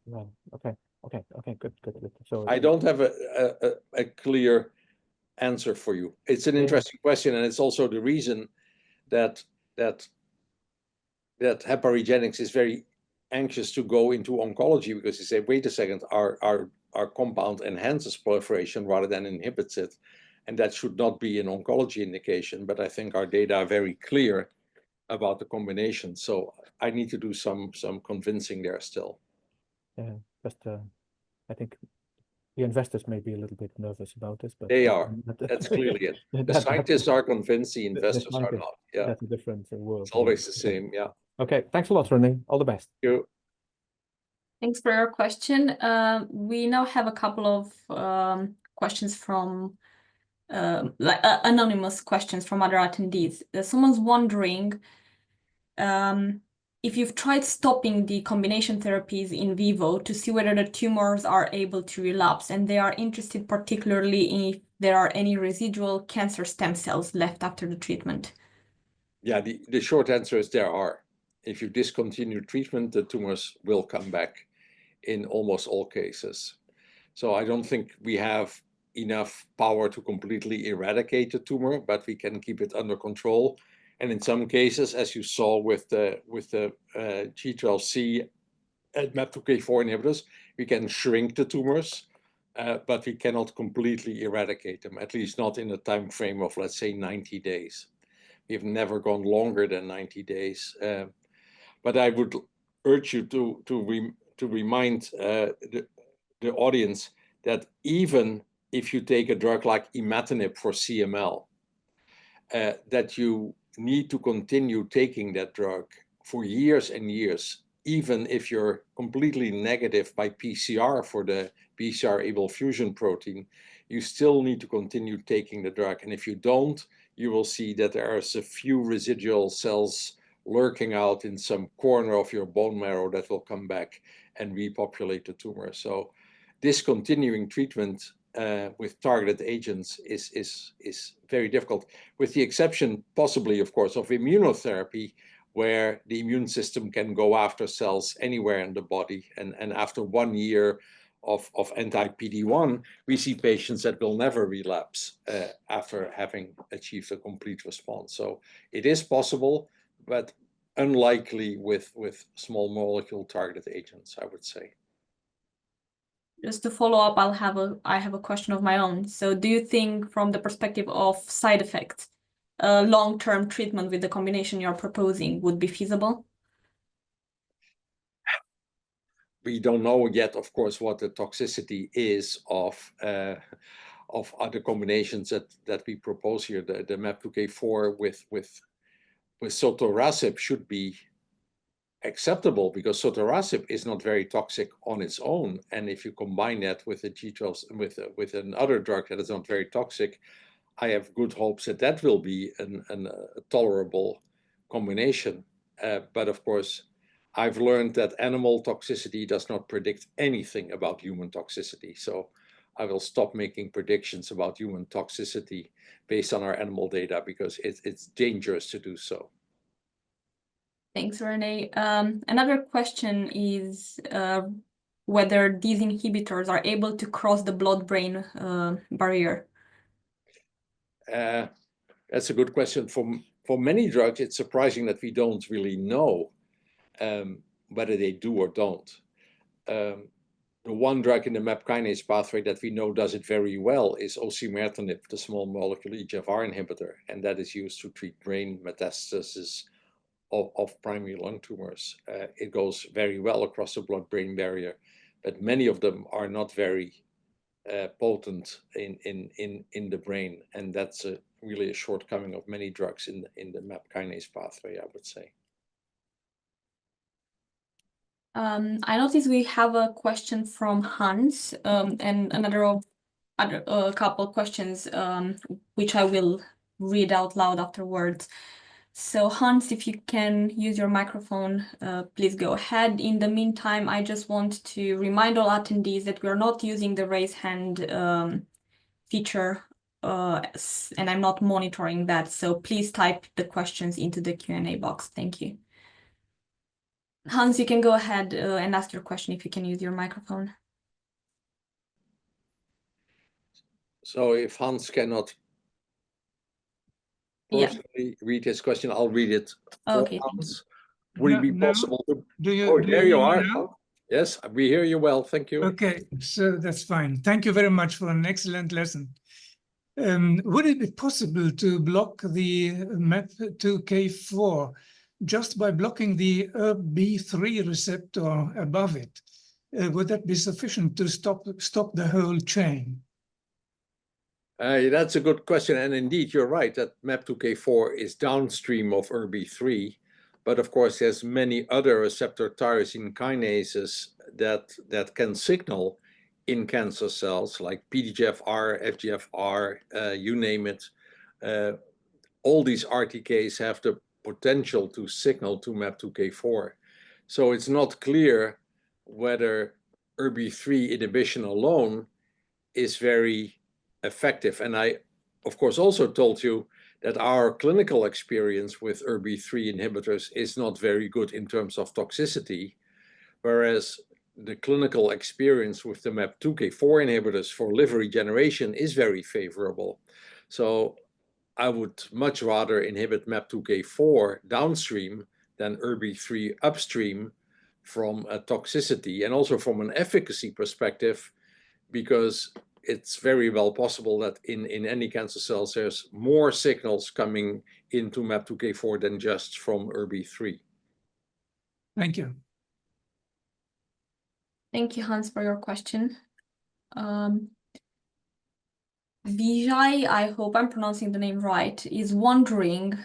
Right. Okay. Good. So I don't have a clear answer for you. It's an Yeah. interesting question, and it's also the reason that heparigenics is very anxious to go into oncology, because they say, wait a second, our compound enhances proliferation rather than inhibits it, and that should not be an oncology indication. But I think our data are very clear about the combination, so I need to do some convincing there still. Yeah, just I think the investors may be a little bit nervous about this, but They are. That's clearly it. The scientists are convinced, the investors are scientists, not. Yeah, that's a different world. it's always the same. Yeah. Okay, thanks a lot, René. All the best. Thank you. Thanks for your question. We now have a couple of questions from anonymous questions from other attendees. Someone's wondering if you've tried stopping the combination therapies in vivo to see whether the tumors are able to relapse, and they are interested particularly if there are any residual cancer stem cells left after the treatment. Yeah, the short answer is there are. If you discontinue treatment, the tumors will come back in almost all cases. So I don't think we have enough power to completely eradicate the tumor, but we can keep it under control. And in some cases, as you saw with the G12C and MAPK4 inhibitors, we can shrink the tumors, but we cannot completely eradicate them, at least not in a time frame of, let's say, 90 days. We've never gone longer than 90 days. But I would urge you to remind the audience that even if you take a drug like imatinib for CML, that you need to continue taking that drug for years and years, even if you're completely negative by PCR for the BCR-ABL fusion protein, you still need to continue taking the drug. And if you don't, you will see that there are a few residual cells lurking out in some corner of your bone marrow that will come back and repopulate the tumor. So discontinuing treatment with targeted agents is very difficult, with the exception possibly, of course, of immunotherapy, where the immune system can go after cells anywhere in the body. And after 1 year of anti-PD-1, we see patients that will never relapse after having achieved a complete response. So it is possible, but unlikely with small molecule targeted agents, I would say. Just to follow up, I have a question of my own. So do you think, from the perspective of side effects, long-term treatment with the combination you're proposing would be feasible? We don't know yet, of course, what the toxicity is of other combinations that we propose here. The MAPK4 with sotorasib should be acceptable, because sotorasib is not very toxic on its own, and if you combine that with a G12 with another drug that is not very toxic, I have good hopes that that will be a tolerable combination. But of course, I've learned that animal toxicity does not predict anything about human toxicity, so I will stop making predictions about human toxicity based on our animal data, because it's dangerous to do so. Thanks, René. Another question is whether these inhibitors are able to cross the blood-brain barrier. That's a good question. For many drugs, it's surprising that we don't really know whether they do or don't. The one drug in the MAP kinase pathway that we know does it very well is osimertinib, the small molecule EGFR inhibitor, and that is used to treat brain metastasis of primary lung tumors. It goes very well across the blood-brain barrier, but many of them are not very potent in the brain, and that's really a shortcoming of many drugs in the MAP kinase pathway, I would say. I noticed we have a question from Hans, and a couple questions which I will read out loud afterwards. So Hans, if you can use your microphone, please go ahead. In the meantime, I just want to remind all attendees that we're not using the raise hand feature, and I'm not monitoring that. So please type the questions into the Q&A box. Thank you. Hans, you can go ahead and ask your question if you can use your microphone. So if Hans cannot Yeah. personally read his question, I'll read it for Okay. Thank you. Hans. Would it be No, possible to? do you Oh, do there you you hear me are. now? Yes, we hear you well. Thank you. Okay, so that's fine. Thank you very much for an excellent lesson. Would it be possible to block the MAPK4 just by blocking the ERB3 receptor above it? Would that be sufficient to stop the whole chain? That's a good question. And indeed, you're right that MAPK4 is downstream of ERB3. But of course, there's many other receptor tyrosine kinases that can signal in cancer cells, like PDGFR, FGFR, you name it. All these RTKs have the potential to signal to MAPK4. So it's not clear whether ERB3 inhibition alone is very effective. And I, of course, also told you that our clinical experience with ERB3 inhibitors is not very good in terms of toxicity, whereas the clinical experience with the MAPK4 inhibitors for liver regeneration is very favorable. So I would much rather inhibit MAPK4 downstream than ERB3 upstream from a toxicity and also from an efficacy perspective, because it's very well possible that in any cancer cells, there's more signals coming into MAPK4 than just from ERB3. Thank you. Thank you, Hans, for your question. Vijay, I hope I'm pronouncing the name right, is wondering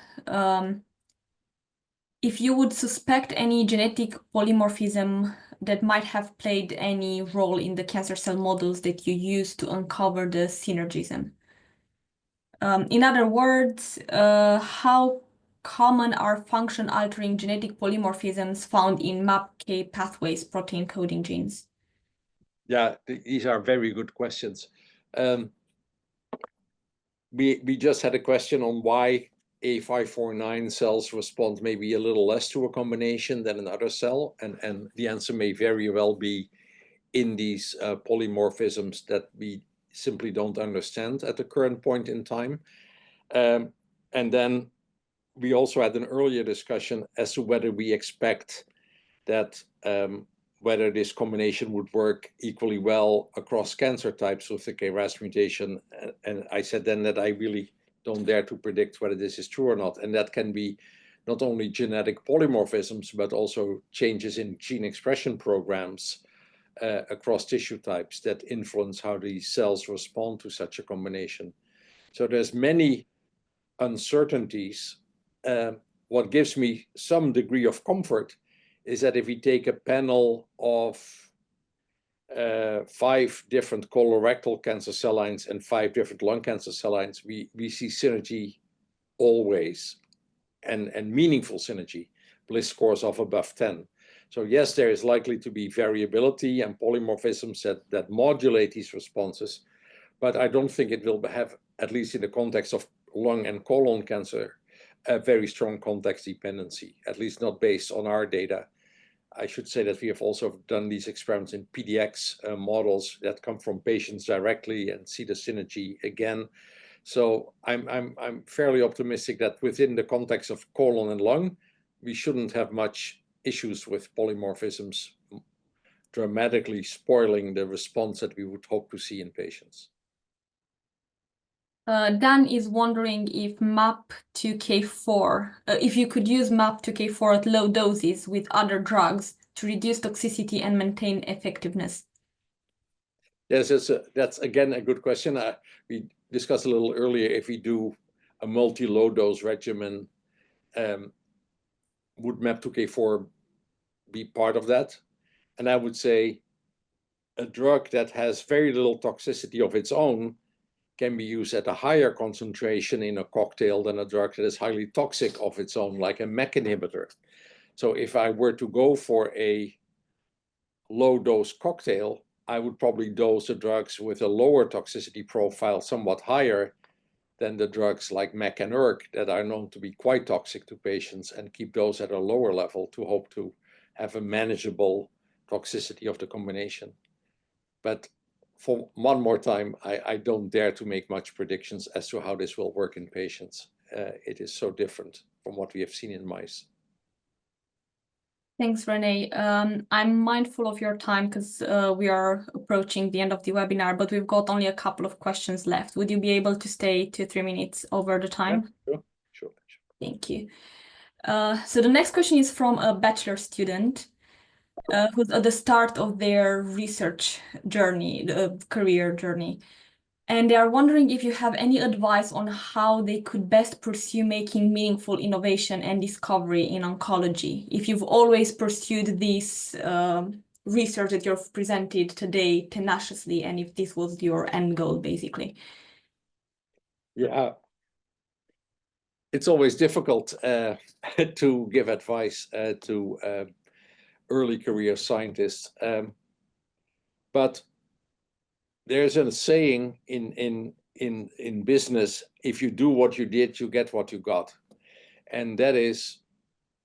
if you would suspect any genetic polymorphism that might have played any role in the cancer cell models that you use to uncover the synergism. In other words, how common are function-altering genetic polymorphisms found in MAPK pathways protein coding genes? Yeah, these are very good questions. We just had a question on why A549 cells respond maybe a little less to a combination than another cell, and the answer may very well be in these polymorphisms that we simply don't understand at the current point in time. And then we also had an earlier discussion as to whether we expect that whether this combination would work equally well across cancer types with the KRAS mutation. And I said then that I really don't dare to predict whether this is true or not. And that can be not only genetic polymorphisms, but also changes in gene expression programs across tissue types that influence how these cells respond to such a combination. So there's many uncertainties. What gives me some degree of comfort is that if we take a panel of 5 different colorectal cancer cell lines and 5 different lung cancer cell lines, we see synergy always, and meaningful synergy, Bliss scores of above 10. So yes, there is likely to be variability and polymorphisms that modulate these responses, but I don't think it will have, at least in the context of lung and colon cancer, a very strong context dependency, at least not based on our data. I should say that we have also done these experiments in PDX models that come from patients directly and see the synergy again. So I'm fairly optimistic that within the context of colon and lung, we shouldn't have much issues with polymorphisms dramatically spoiling the response that we would hope to see in patients. Dan is wondering if MAPK4, if you could use MAPK4 at low doses with other drugs to reduce toxicity and maintain effectiveness. Yes, that's again a good question. We discussed a little earlier, if we do a multi-low dose regimen, would MAPK4 be part of that? And I would say a drug that has very little toxicity of its own can be used at a higher concentration in a cocktail than a drug that is highly toxic of its own, like a MEK inhibitor. So if I were to go for a low dose cocktail, I would probably dose the drugs with a lower toxicity profile, somewhat higher than the drugs like MEK and ERK that are known to be quite toxic to patients, and keep those at a lower level to hope to have a manageable toxicity of the combination. But for one more time, I don't dare to make much predictions as to how this will work in patients. It is so different from what we have seen in mice. Thanks, René. I'm mindful of your time because we are approaching the end of the webinar, but we've got only a couple of questions left. Would you be able to stay 2-3 minutes over the time? Yeah, sure. Thank you. So the next question is from a bachelor student who's at the start of their research journey, career journey. And they are wondering if you have any advice on how they could best pursue making meaningful innovation and discovery in oncology. If you've always pursued this research that you've presented today tenaciously, and if this was your end goal, basically. Yeah, it's always difficult to give advice to early career scientists, but there's a saying in business: if you do what you did, you get what you got. And that is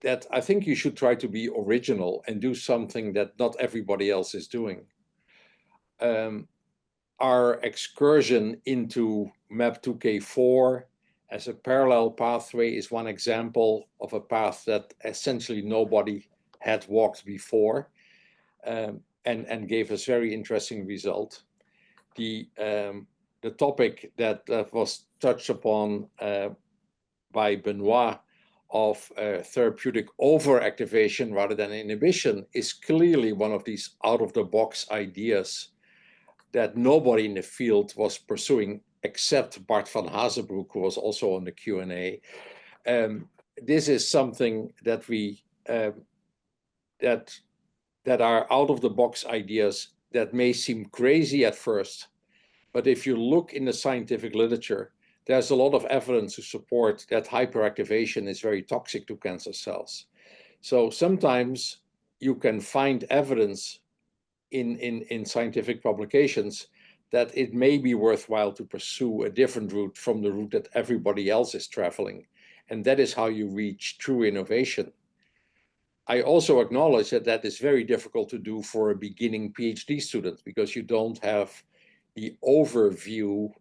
that I think you should try to be original and do something that not everybody else is doing. Our excursion into MAPK4 as a parallel pathway is one example of a path that essentially nobody had walked before, and gave us very interesting result. The topic that was touched upon by Benoit of therapeutic overactivation rather than inhibition is clearly one of these out-of-the-box ideas that nobody in the field was pursuing except Bart van Hazebroek, who was also on the Q&A. This is something that we that are out-of-the-box ideas that may seem crazy at first, but if you look in the scientific literature, there's a lot of evidence to support that hyperactivation is very toxic to cancer cells. So sometimes you can find evidence in scientific publications that it may be worthwhile to pursue a different route from the route that everybody else is traveling. And that is how you reach true innovation. I also acknowledge that that is very difficult to do for a beginning PhD student because you don't have the overview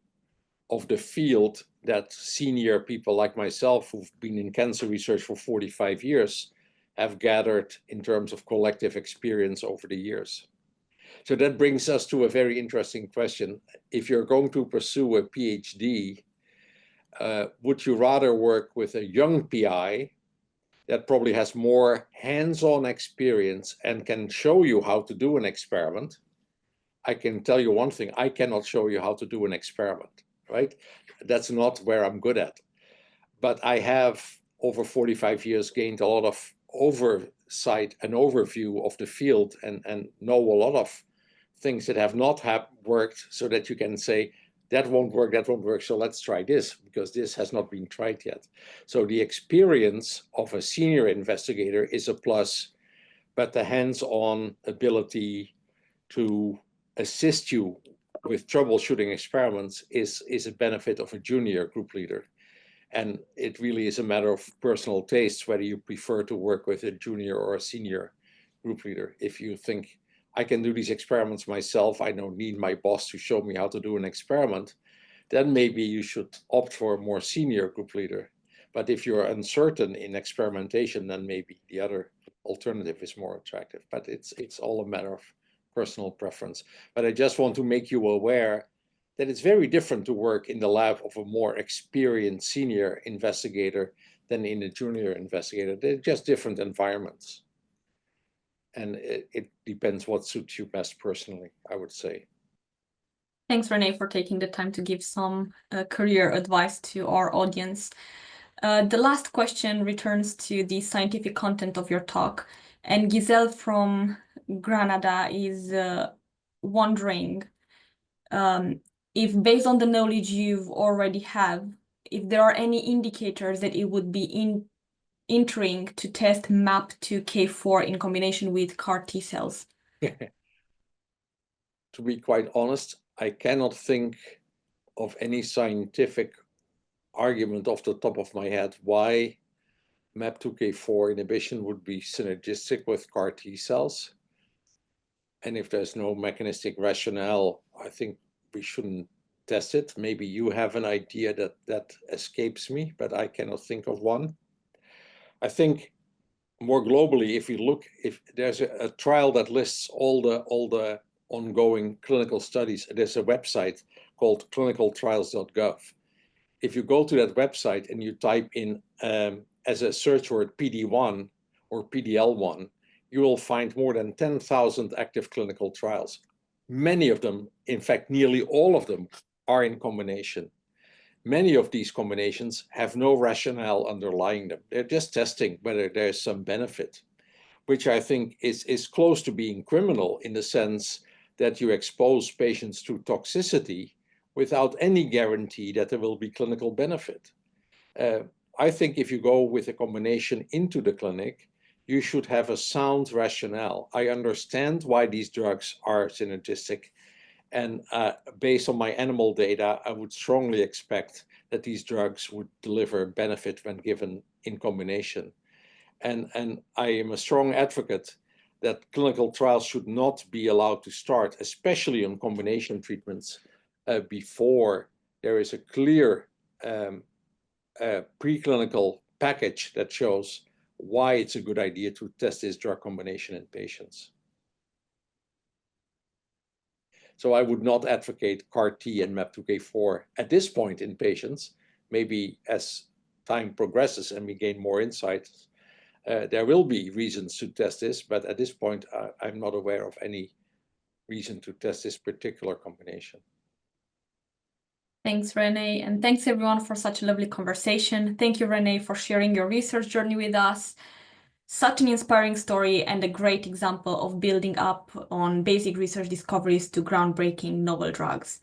of the field that senior people like myself who've been in cancer research for 45 years have gathered in terms of collective experience over the years. So that brings us to a very interesting question. If you're going to pursue a PhD, would you rather work with a young PI that probably has more hands-on experience and can show you how to do an experiment? I can tell you one thing, I cannot show you how to do an experiment, right? That's not where I'm good at. But I have, over 45 years, gained a lot of oversight and overview of the field and know a lot of things that have not worked, so that you can say, that won't work, so let's try this, because this has not been tried yet. So the experience of a senior investigator is a plus, but the hands-on ability to assist you with troubleshooting experiments is a benefit of a junior group leader. And it really is a matter of personal taste, whether you prefer to work with a junior or a senior group leader. If you think, I can do these experiments myself, I don't need my boss to show me how to do an experiment, then maybe you should opt for a more senior group leader. But if you're uncertain in experimentation, then maybe the other alternative is more attractive. But it's all a matter of personal preference. But I just want to make you aware that it's very different to work in the lab of a more experienced senior investigator than in a junior investigator. They're just different environments. And it depends what suits you best personally, I would say. Thanks, René, for taking the time to give some career advice to our audience. The last question returns to the scientific content of your talk. And Giselle from Granada is wondering if, based on the knowledge you've already have, if there are any indicators that it would be entering to test MAPK4 in combination with CAR T cells. To be quite honest, I cannot think of any scientific argument off the top of my head why MAPK4 inhibition would be synergistic with CAR T cells. And if there's no mechanistic rationale, I think we shouldn't test it. Maybe you have an idea that escapes me, but I cannot think of one. I think more globally, if there's a trial that lists all the ongoing clinical studies, there's a website called clinicaltrials.gov. If you go to that website and you type in as a search word PD-1 or PD-L1, you will find more than 10,000 active clinical trials. Many of them, in fact, nearly all of them, are in combination. Many of these combinations have no rationale underlying them. They're just testing whether there's some benefit, which I think is close to being criminal in the sense that you expose patients to toxicity without any guarantee that there will be clinical benefit. I think if you go with a combination into the clinic, you should have a sound rationale. I understand why these drugs are synergistic, and based on my animal data, I would strongly expect that these drugs would deliver benefit when given in combination. And I am a strong advocate that clinical trials should not be allowed to start, especially on combination treatments, before there is a clear preclinical package that shows why it's a good idea to test this drug combination in patients. So I would not advocate CAR-T and MAPK4 at this point in patients. Maybe as time progresses and we gain more insights, there will be reasons to test this, but at this point, I'm not aware of any reason to test this particular combination. Thanks, René, and thanks everyone for such a lovely conversation. Thank you, René, for sharing your research journey with us. Such an inspiring story and a great example of building up on basic research discoveries to groundbreaking novel drugs.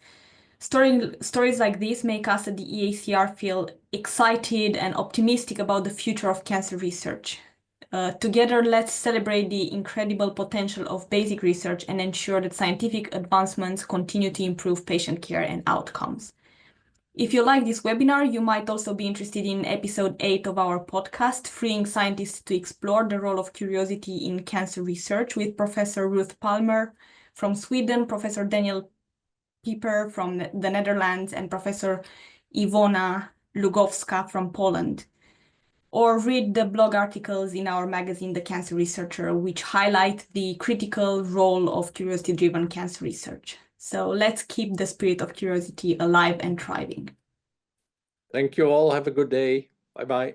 Stories like this make us at the EACR feel excited and optimistic about the future of cancer research. Together, let's celebrate the incredible potential of basic research and ensure that scientific advancements continue to improve patient care and outcomes. If you like this webinar, you might also be interested in episode 8 of our podcast, Freeing Scientists to Explore the Role of Curiosity in Cancer Research, with Professor Ruth Palmer from Sweden, Professor Daniel Pieper from the Netherlands, and Professor Iwona Lugowska from Poland. Or read the blog articles in our magazine, The Cancer Researcher, which highlight the critical role of curiosity-driven cancer research. So let's keep the spirit of curiosity alive and thriving. Thank you all. Have a good day. Bye-bye.